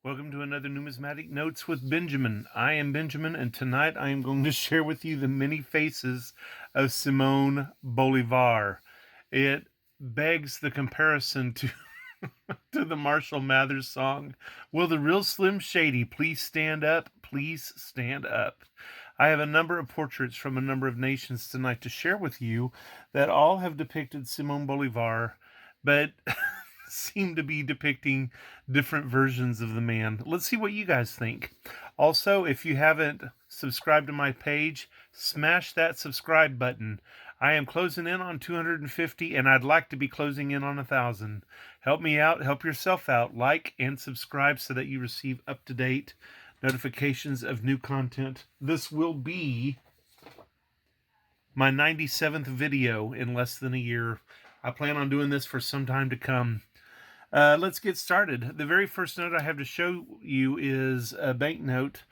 Welcome to another Numismatic Notes with Benjamin. I am Benjamin, and tonight I am going to share with you the many faces of Simon Bolivar. It begs the comparison to to the Marshall Mathers song, "Will the real Slim Shady please stand up? Please stand up." I have a number of portraits from a number of nations tonight to share with you that all have depicted Simon Bolivar, but seem to be depicting different versions of the man. Let's see what you guys think. Also, if you haven't subscribed to my page, smash that subscribe button. I am closing in on 250 and I'd like to be closing in on 1,000. Help me out, help yourself out. Like and subscribe so that you receive up-to-date notifications of new content. This will be my 97th video in less than a year. I plan on doing this for some time to come. Let's get started. The very first note I have to show you is a banknote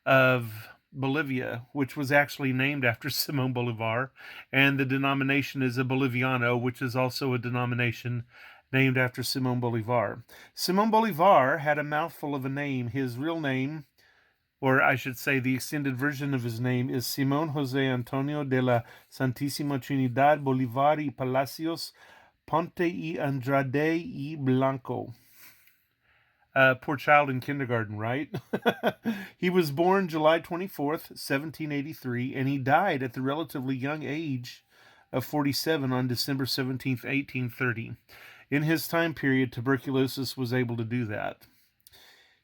of Bolivia, which was actually named after Simon Bolivar, and the denomination is a Boliviano, which is also a denomination named after Simon Bolivar. Simon Bolivar had a mouthful of a name. His real name, or I should say the extended version of his name, is Simon Jose Antonio de la Santísima Trinidad Bolivar y Palacios Ponte y Andrade y Blanco. Poor child in kindergarten, right? He was born July 24th, 1783, and he died at the relatively young age of 47 on December 17th, 1830. In his time period, tuberculosis was able to do that.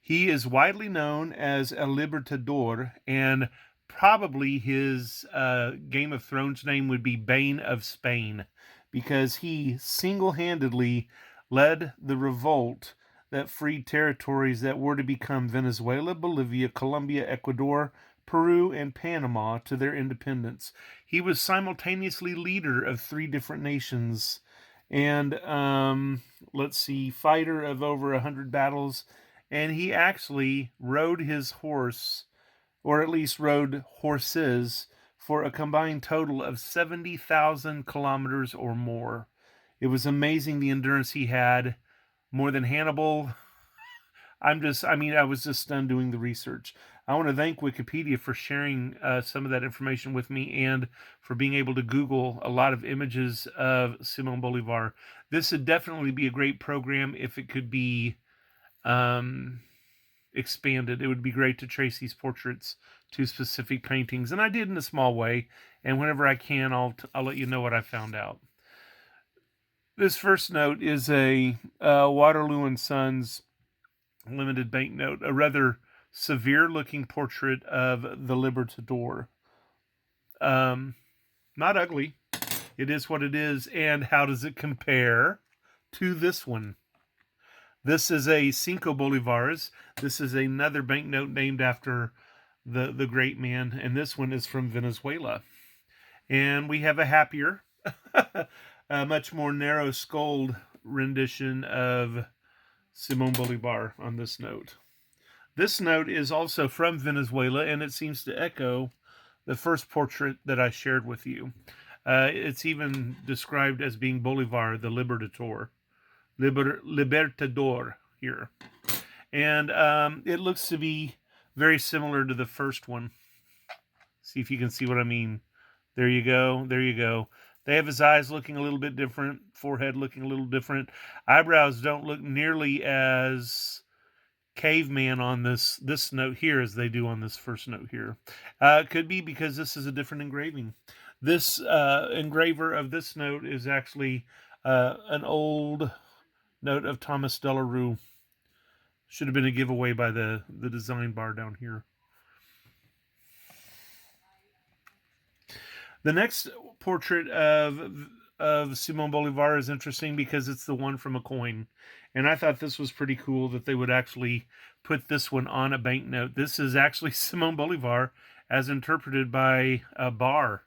He is widely known as El Libertador, and probably his Game of Thrones name would be Bane of Spain, because he single-handedly led the revolt that freed territories that were to become Venezuela, Bolivia, Colombia, Ecuador, Peru, and Panama to their independence. He was simultaneously leader of 3 different nations, and fighter of over 100 battles, and he actually rode his horse, or at least rode horses, for a combined total of 70,000 kilometers or more. It was amazing the endurance he had, more than Hannibal. I was just stunned doing the research. I want to thank Wikipedia for sharing some of that information with me and for being able to Google a lot of images of Simon Bolivar. This would definitely be a great program if it could be expanded. It would be great to trace these portraits to specific paintings, and I did in a small way, and whenever I can, I'll let you know what I found out. This first note is a Waterloo and Sons limited banknote, a rather severe-looking portrait of the Libertador. Not ugly. It is what it is, and how does it compare to this one? This is a Cinco Bolivars. This is another banknote named after the great man, and this one is from Venezuela. And we have a happier, a much more narrow-skulled rendition of Simon Bolivar on this note. This note is also from Venezuela, and it seems to echo the first portrait that I shared with you. It's even described as being Bolivar, the Libertador. Libertador here. And it looks to be very similar to the first one. See if you can see what I mean. There you go. There you go. They have his eyes looking a little bit different, forehead looking a little different. Eyebrows don't look nearly as caveman on this note here as they do on this first note here. It could be because this is a different engraving. This engraver of this note is actually an old note of Thomas Delarue. Should have been a giveaway by the design bar down here. The next portrait of Simon Bolivar is interesting because it's the one from a coin. And I thought this was pretty cool that they would actually put this one on a banknote. This is actually Simon Bolivar as interpreted by a bar.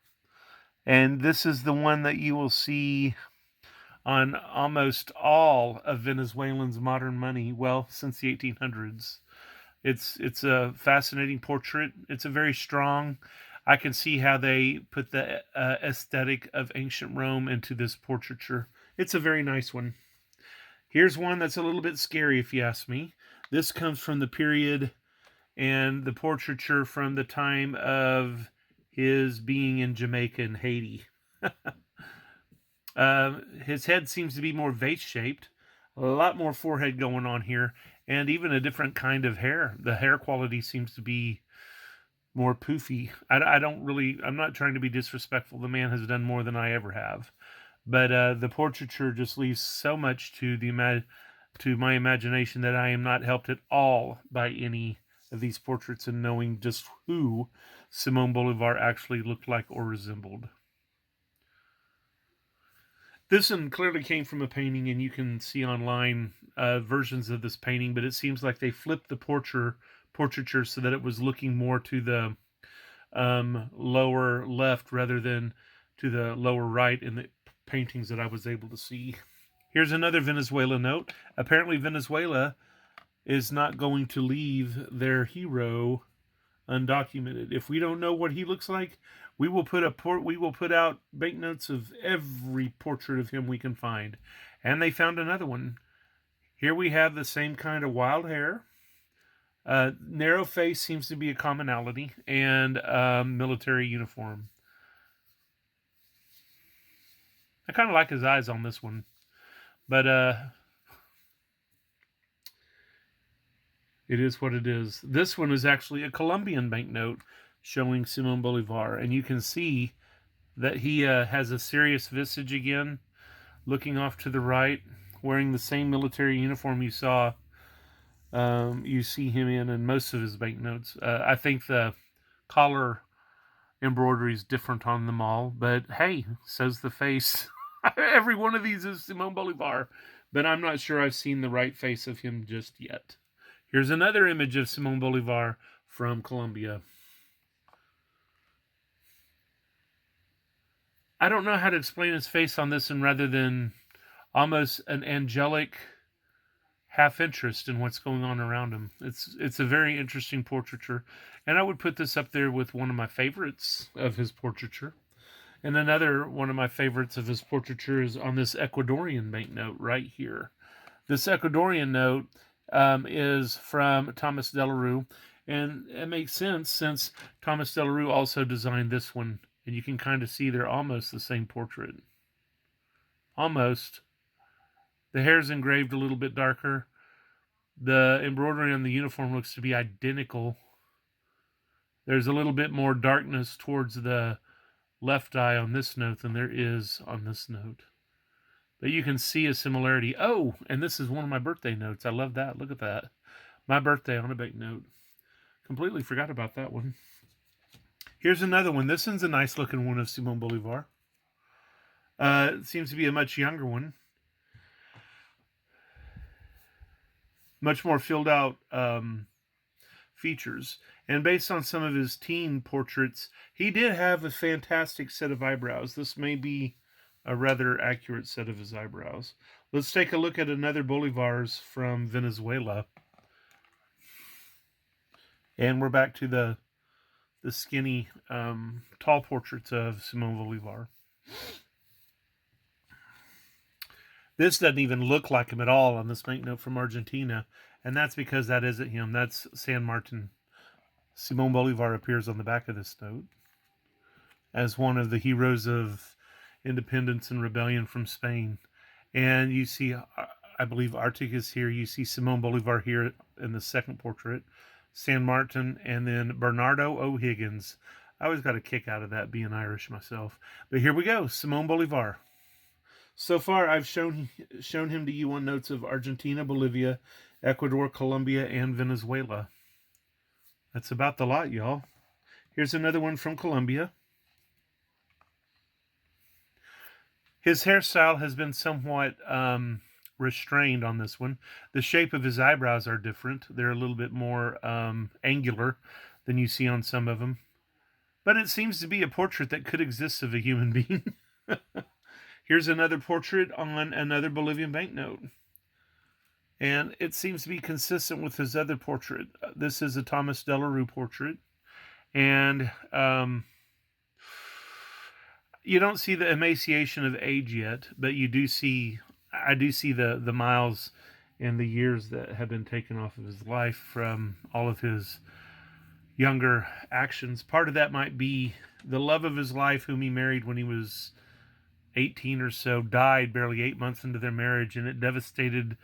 And this is the one that you will see on almost all of Venezuelans' modern money, well, since the 1800s. It's a fascinating portrait. It's a very strong. I can see how they put the aesthetic of ancient Rome into this portraiture. It's a very nice one. Here's one that's a little bit scary, if you ask me. This comes from the period and the portraiture from the time of his being in Jamaica and Haiti. His head seems to be more vase-shaped, a lot more forehead going on here, and even a different kind of hair. The hair quality seems to be more poofy. I don't really, I'm not trying to be disrespectful. The man has done more than I ever have. But the portraiture just leaves so much to to my imagination that I am not helped at all by any of these portraits in knowing just who Simon Bolivar actually looked like or resembled. This one clearly came from a painting, and you can see online versions of this painting, but it seems like they flipped the portraiture so that it was looking more to the lower left rather than to the lower right in the paintings that I was able to see. Here's another Venezuela note. Apparently Venezuela is not going to leave their hero undocumented. If we don't know what he looks like, we will put out banknotes of every portrait of him we can find. And they found another one. Here we have the same kind of wild hair. Narrow face seems to be a commonality, and military uniform. I kind of like his eyes on this one, but it is what it is. This one is actually a Colombian banknote showing Simon Bolivar, and you can see that he has a serious visage again, looking off to the right, wearing the same military uniform you saw. You see him in most of his banknotes. I think the collar embroidery is different on them all, but hey, says the face. Every one of these is Simon Bolivar, but I'm not sure I've seen the right face of him just yet. Here's another image of Simon Bolivar from Colombia. I don't know how to explain his face on this, and rather than almost an angelic half interest in what's going on around him. It's a very interesting portraiture, and I would put this up there with one of my favorites of his portraiture. And another one of my favorites of his portraiture is on this Ecuadorian banknote right here. This Ecuadorian note is from Thomas Delarue, and it makes sense since Thomas Delarue also designed this one, and you can kind of see they're almost the same portrait. Almost. The hair's engraved a little bit darker. The embroidery on the uniform looks to be identical. There's a little bit more darkness towards the left eye on this note than there is on this note. But you can see a similarity. Oh, and this is one of my birthday notes. I love that. Look at that. My birthday on a banknote. Completely forgot about that one. Here's another one. This one's a nice looking one of Simon Bolivar. It seems to be a much younger one. Much more filled out features. And based on some of his teen portraits, he did have a fantastic set of eyebrows. This may be a rather accurate set of his eyebrows. Let's take a look at another Bolivars from Venezuela. And we're back to the skinny, tall portraits of Simon Bolivar. This doesn't even look like him at all on this banknote from Argentina, and that's because that isn't him. That's San Martin. Simon Bolivar appears on the back of this note as one of the heroes of independence and rebellion from Spain. And you see, I believe Arctic is here. You see Simon Bolivar here in the second portrait, San Martin, and then Bernardo O'Higgins. I always got a kick out of that, being Irish myself. But here we go, Simon Bolivar. So far, I've shown him to you on notes of Argentina, Bolivia, Ecuador, Colombia, and Venezuela. That's about the lot, y'all. Here's another one from Colombia. His hairstyle has been somewhat restrained on this one. The shape of his eyebrows are different. They're a little bit more angular than you see on some of them. But it seems to be a portrait that could exist of a human being. Here's another portrait on another Bolivian banknote. And it seems to be consistent with his other portrait. This is a Thomas Delarue portrait. And you don't see the emaciation of age yet, but you do see, I do see the miles and the years that have been taken off of his life from all of his younger actions. Part of that might be the love of his life, whom he married when he was 18 or so, died barely 8 months into their marriage, and it devastated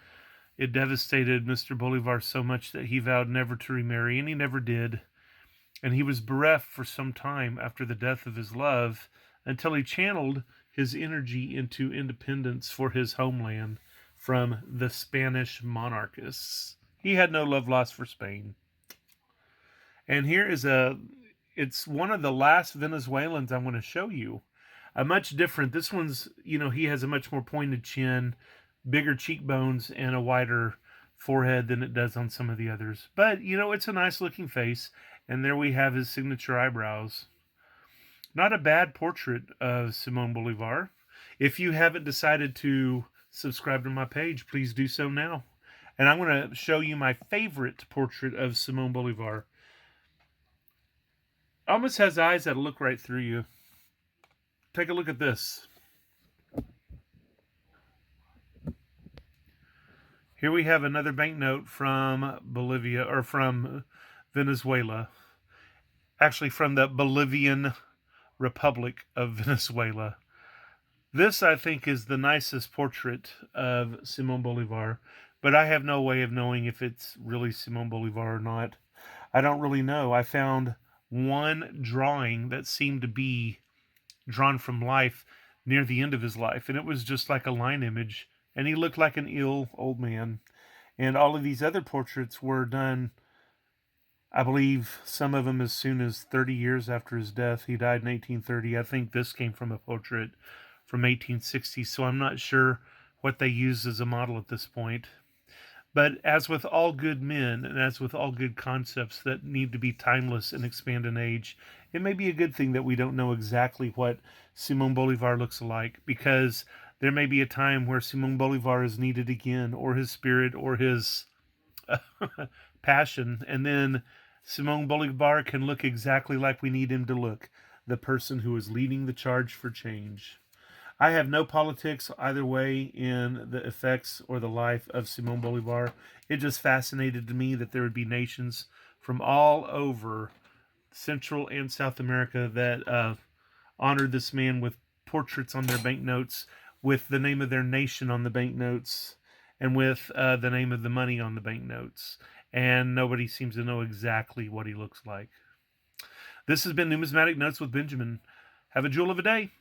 Mr. Bolivar so much that he vowed never to remarry, and he never did. And he was bereft for some time after the death of his love until he channeled his energy into independence for his homeland from the Spanish monarchists. He had no love lost for Spain. And here is it's one of the last Venezuelans I'm going to show you. A much different, this one's, he has a much more pointed chin, bigger cheekbones, and a wider forehead than it does on some of the others. But, it's a nice looking face. And there we have his signature eyebrows. Not a bad portrait of Simon Bolivar. If you haven't decided to subscribe to my page, please do so now. And I'm going to show you my favorite portrait of Simon Bolivar. Almost has eyes that'll look right through you. Take a look at this. Here we have another banknote from Bolivia, or from Venezuela. Actually, from the Bolivian Republic of Venezuela. This, I think, is the nicest portrait of Simon Bolivar, but I have no way of knowing if it's really Simon Bolivar or not. I don't really know. I found one drawing that seemed to be drawn from life near the end of his life, and it was just like a line image, and he looked like an ill old man. And all of these other portraits were done, I believe, some of them as soon as 30 years after his death. He died in 1830. I think this came from a portrait from 1860, so I'm not sure what they used as a model at this point. But as with all good men, and as with all good concepts that need to be timeless and expand in age, it may be a good thing that we don't know exactly what Simon Bolivar looks like, because there may be a time where Simon Bolivar is needed again, or his spirit, or his passion, and then Simon Bolivar can look exactly like we need him to look, the person who is leading the charge for change. I have no politics either way in the effects or the life of Simon Bolivar. It just fascinated me that there would be nations from all over Central and South America that honored this man with portraits on their banknotes, with the name of their nation on the banknotes, and with the name of the money on the banknotes. And nobody seems to know exactly what he looks like. This has been Numismatic Notes with Benjamin. Have a jewel of a day.